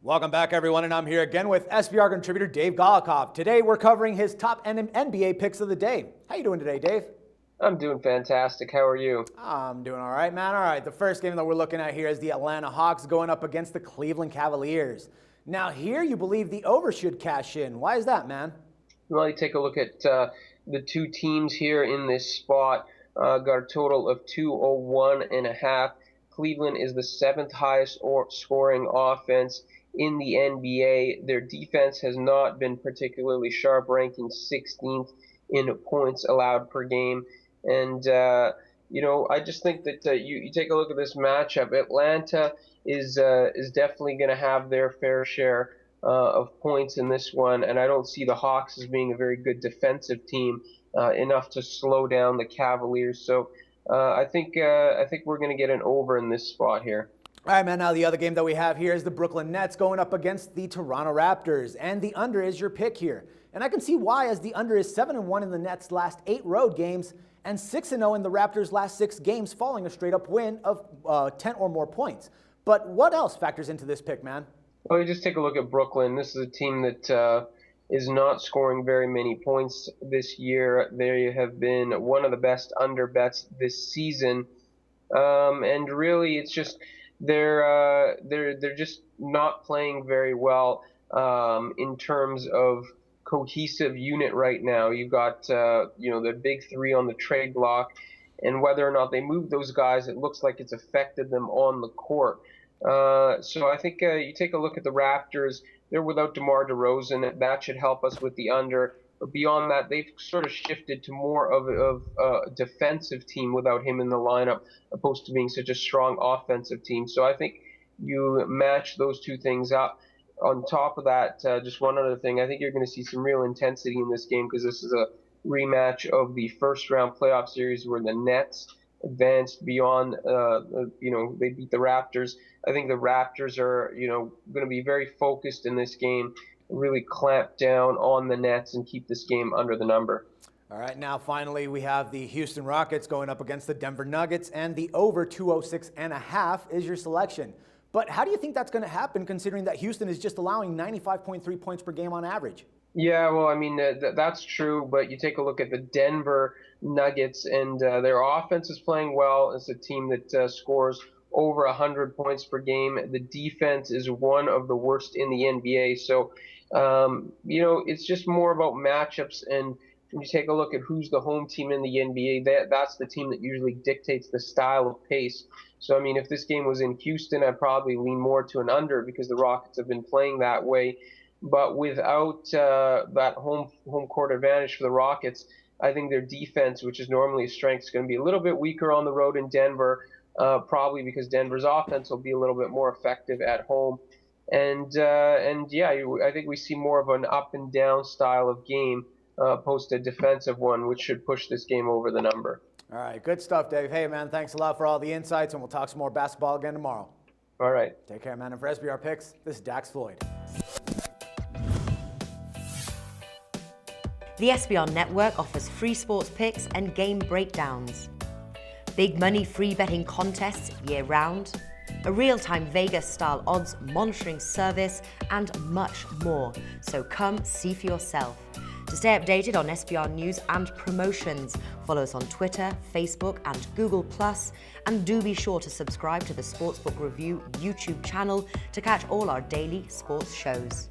Welcome back, everyone, and I'm here again with SBR contributor Dave Golokhov. Today, we're covering his top NBA picks of the day. How you doing today, Dave? I'm doing fantastic. How are you? I'm doing all right, man. All right, the first game that we're looking at here is the Atlanta Hawks going up against the Cleveland Cavaliers. Now, here you believe the over should cash in. Why is that, man? Well, you take a look at the two teams here in this spot. Got a total of 201.5. Cleveland is the seventh highest scoring offense in the NBA. Their defense has not been particularly sharp, ranking 16th in points allowed per game. And, I just think that you take a look at this matchup. Atlanta is definitely going to have their fair share of points in this one, and I don't see the Hawks as being a very good defensive team enough to slow down the Cavaliers. So I think we're going to get an over in this spot here. All right, man, now the other game that we have here is the Brooklyn Nets going up against the Toronto Raptors, and the under is your pick here. And I can see why, as the under is 7-1 in the Nets' last 8 road games and 6-0 in the Raptors' last 6 games, following a straight-up win of 10 or more points. But what else factors into this pick, man? Well, you just take a look at Brooklyn. This is a team that is not scoring very many points this year. They have been one of the best under bets this season, and really, it's just they're just not playing very well in terms of cohesive unit right now. You've got the big three on the trade block, and whether or not they move those guys, it looks like it's affected them on the court. So I think you take a look at the Raptors. They're without DeMar DeRozan. That should help us with the under. But beyond that, they've sort of shifted to more of a defensive team without him in the lineup, opposed to being such a strong offensive team. So I think you match those two things up. On top of that, just one other thing, I think you're going to see some real intensity in this game because this is a rematch of the first-round playoff series where the Nets advanced beyond, they beat the Raptors. I think the Raptors are, going to be very focused in this game, really clamp down on the Nets and keep this game under the number. All right, now finally we have the Houston Rockets going up against the Denver Nuggets, and the over 206.5 is your selection. But how do you think that's going to happen, considering that Houston is just allowing 95.3 points per game on average? Yeah, well, I mean, that's true, but you take a look at the Denver Nuggets, and their offense is playing well. It's a team that scores over 100 points per game. The defense is one of the worst in the NBA. So, it's just more about matchups. And when you take a look at who's the home team in the NBA, that's the team that usually dictates the style of pace. So, I mean, if this game was in Houston, I'd probably lean more to an under because the Rockets have been playing that way. But without that home court advantage for the Rockets, I think their defense, which is normally a strength, is going to be a little bit weaker on the road in Denver, probably because Denver's offense will be a little bit more effective at home. I think we see more of an up and down style of game opposed to a defensive one, which should push this game over the number. All right, good stuff, Dave. Hey, man, thanks a lot for all the insights, and we'll talk some more basketball again tomorrow. All right. Take care, man. And for SBR Picks, this is Dax Floyd. The SBR Network offers free sports picks and game breakdowns, big money free betting contests year-round, a real-time Vegas-style odds monitoring service, and much more. So come see for yourself. To stay updated on SBR news and promotions, follow us on Twitter, Facebook, and Google+, and do be sure to subscribe to the Sportsbook Review YouTube channel to catch all our daily sports shows.